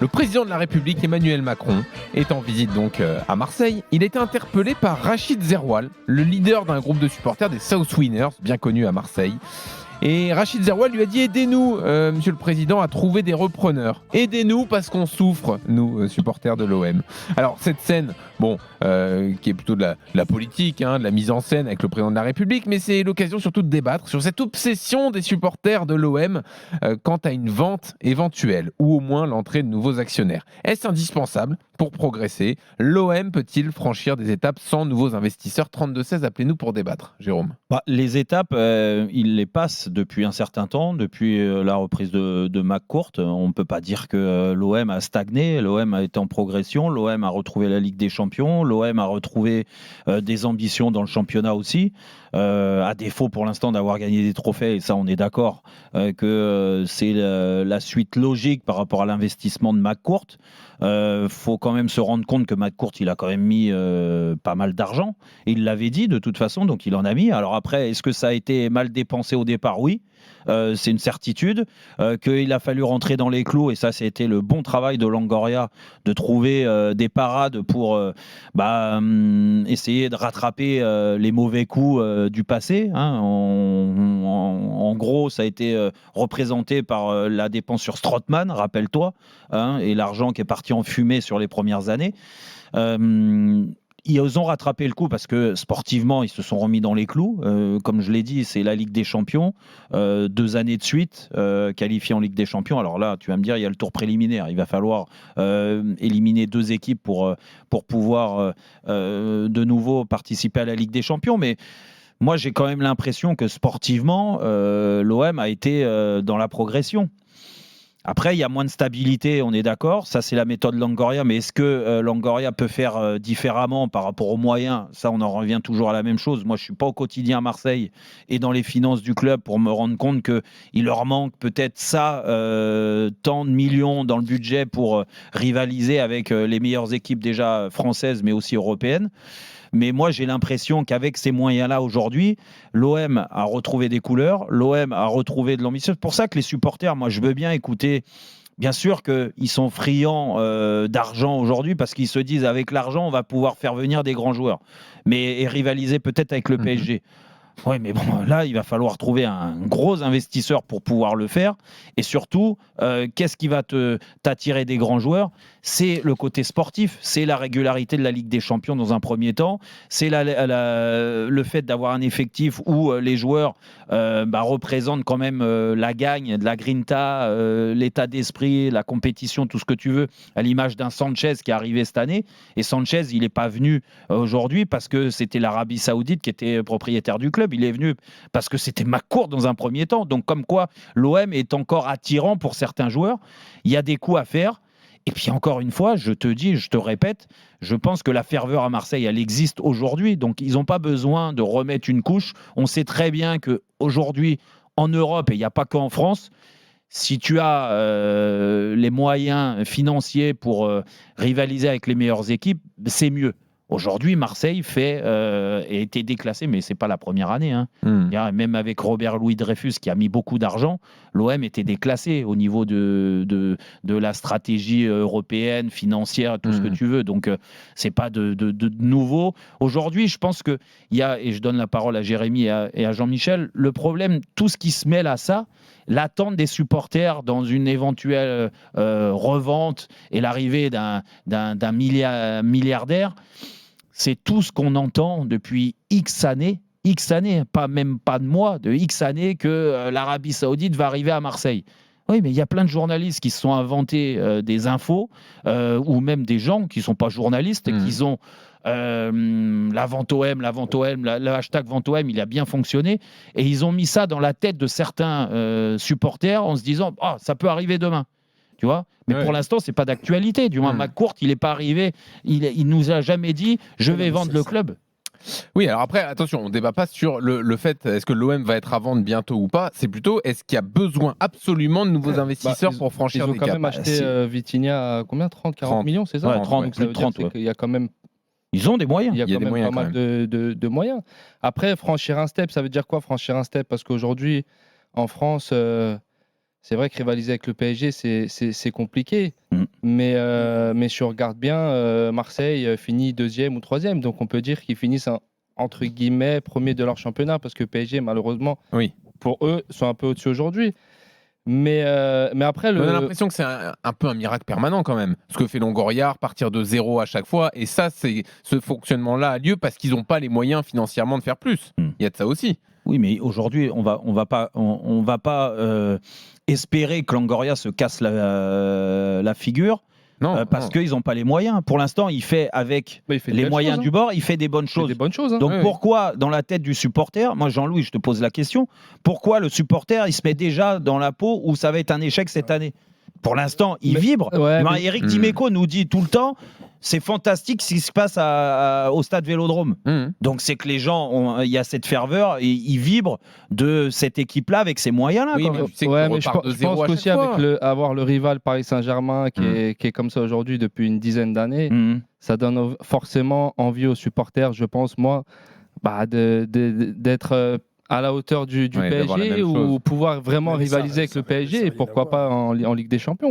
Le président de la République, Emmanuel Macron, est en visite donc à Marseille. Il a été interpellé par Rachid Zerwal, le leader d'un groupe de supporters des South Winners, bien connu à Marseille. Et Rachid Zerwal lui a dit: aidez-nous, monsieur le président, à trouver des repreneurs. Aidez-nous parce qu'on souffre, nous, supporters de l'OM. Alors, cette scène, qui est plutôt de la politique, de la mise en scène avec le président de la République, mais c'est l'occasion surtout de débattre sur cette obsession des supporters de l'OM quant à une vente éventuelle ou au moins l'entrée de nouveaux actionnaires. Est-ce indispensable pour progresser? L'OM peut-il franchir des étapes sans nouveaux investisseurs? 32-16, appelez-nous pour débattre. Jérôme. Les étapes, il les passe depuis un certain temps, depuis la reprise de McCourt. On ne peut pas dire que l'OM a stagné, l'OM a été en progression, l'OM a retrouvé la Ligue des Champions, l'OM a retrouvé des ambitions dans le championnat aussi, à défaut pour l'instant d'avoir gagné des trophées, et ça on est d'accord que c'est la suite logique par rapport à l'investissement de McCourt. Faut quand même se rendre compte que McCourt, il a quand même mis pas mal d'argent, et il l'avait dit de toute façon, donc il en a mis. Alors après, est-ce que ça a été mal dépensé au départ? Oui, c'est une certitude. Qu'il a fallu rentrer dans les clous, et ça c'était le bon travail de Longoria, de trouver des parades pour essayer de rattraper les mauvais coups du passé, en gros, ça a été représenté par la dépense sur Strootman, rappelle-toi, et l'argent qui est parti en fumée sur les premières années. Ils ont rattrapé le coup parce que sportivement, ils se sont remis dans les clous. Comme je l'ai dit, c'est la Ligue des Champions. 2 années de suite qualifiés en Ligue des Champions. Alors là, tu vas me dire, il y a le tour préliminaire. Il va falloir éliminer 2 équipes pour pouvoir de nouveau participer à la Ligue des Champions. Mais moi, j'ai quand même l'impression que sportivement, l'OM a été dans la progression. Après, il y a moins de stabilité, on est d'accord. Ça, c'est la méthode Longoria. Mais est-ce que Longoria peut faire différemment par rapport aux moyens? Ça, on en revient toujours à la même chose. Moi, je ne suis pas au quotidien à Marseille et dans les finances du club pour me rendre compte qu'il leur manque peut-être ça, tant de millions dans le budget pour rivaliser avec les meilleures équipes déjà françaises, mais aussi européennes. Mais moi, j'ai l'impression qu'avec ces moyens-là, aujourd'hui, l'OM a retrouvé des couleurs, l'OM a retrouvé de l'ambition. C'est pour ça que les supporters, moi, je veux bien écouter. Bien sûr qu'ils sont friands d'argent aujourd'hui parce qu'ils se disent avec l'argent, on va pouvoir faire venir des grands joueurs. Et rivaliser peut-être avec le PSG. Oui, mais bon, là, il va falloir trouver un gros investisseur pour pouvoir le faire. Et surtout, qu'est-ce qui va t'attirer des grands joueurs? C'est le côté sportif, c'est la régularité de la Ligue des Champions dans un premier temps, c'est le fait d'avoir un effectif où les joueurs représentent quand même la gagne, de la grinta, l'état d'esprit, la compétition, tout ce que tu veux, à l'image d'un Sanchez qui est arrivé cette année. Et Sanchez, il n'est pas venu aujourd'hui parce que c'était l'Arabie Saoudite qui était propriétaire du club. Il est venu parce que c'était McCourt dans un premier temps. Donc comme quoi, l'OM est encore attirant pour certains joueurs. Il y a des coups à faire. Et puis encore une fois, je te répète, je pense que la ferveur à Marseille, elle existe aujourd'hui. Donc ils n'ont pas besoin de remettre une couche. On sait très bien qu'aujourd'hui, en Europe, et il n'y a pas qu'en France, si tu as les moyens financiers pour rivaliser avec les meilleures équipes, c'est mieux. Aujourd'hui, Marseille a été déclassé, mais ce n'est pas la première année. Même avec Robert Louis Dreyfus, qui a mis beaucoup d'argent, l'OM était déclassé au niveau de la stratégie européenne, financière, tout ce que tu veux. Donc, ce n'est pas de nouveau. Aujourd'hui, je pense qu'il y a, et je donne la parole à Jérémy et à Jean-Michel, le problème, tout ce qui se mêle à ça, l'attente des supporters dans une éventuelle revente et l'arrivée d'un milliardaire, c'est tout ce qu'on entend depuis X années, même pas de mois, de X années, que l'Arabie Saoudite va arriver à Marseille. Oui, mais il y a plein de journalistes qui se sont inventés des infos, ou même des gens qui ne sont pas journalistes et qui ont la vente OM, le hashtag vente OM, il a bien fonctionné. Et ils ont mis ça dans la tête de certains supporters en se disant « ça peut arriver demain ». Tu vois, mais pour l'instant, c'est pas d'actualité. Du moins, McCourt, il n'est pas arrivé. Il nous a jamais dit je vais vendre le club. Oui, alors après, attention, on ne débat pas sur le fait est-ce que l'OM va être à vendre bientôt ou pas. C'est plutôt est-ce qu'il y a besoin absolument de nouveaux investisseurs pour franchir des caps. Ils ont quand même acheté Vitinha à combien? 30-40 millions, c'est ça? 30, donc ça veut dire qu'il y a quand même. Ils ont des moyens. Il y a quand même pas mal de moyens. Après, franchir un step, ça veut dire quoi franchir un step? Parce qu'aujourd'hui, en France, c'est vrai que rivaliser avec le PSG, c'est compliqué. Mm. Mais si tu regardes bien, Marseille finit 2e ou 3e. Donc on peut dire qu'ils finissent entre guillemets premier de leur championnat parce que PSG, malheureusement, Oui. pour eux, sont un peu au-dessus aujourd'hui. Mais après, On a l'impression que c'est un peu un miracle permanent quand même. Ce que fait Longoria, partir de zéro à chaque fois. Et ça, ce fonctionnement-là a lieu parce qu'ils n'ont pas les moyens financièrement de faire plus. Il y a de ça aussi. Oui, mais aujourd'hui, on va pas espérer que Longoria se casse la figure. Non, Parce qu'ils n'ont pas les moyens. Pour l'instant, il fait avec les moyens du bord, il fait des bonnes choses. Donc Oui, pourquoi, dans la tête du supporter, moi Jean-Louis, je te pose la question, pourquoi le supporter, il se met déjà dans la peau où ça va être un échec cette année? Pour l'instant, il vibre. Eric Dimeco nous dit tout le temps, c'est fantastique ce qui se passe au stade Vélodrome. Donc c'est que les gens, il y a cette ferveur et ils vibrent de cette équipe-là avec ces moyens-là. Oui, mais tu sais que je pense qu'aussi avec avoir le rival Paris Saint-Germain qui est comme ça aujourd'hui depuis une dizaine d'années, ça donne forcément envie aux supporters, je pense, moi, d'être à la hauteur du PSG ou pouvoir vraiment rivaliser avec le PSG et pourquoi pas en Ligue des Champions.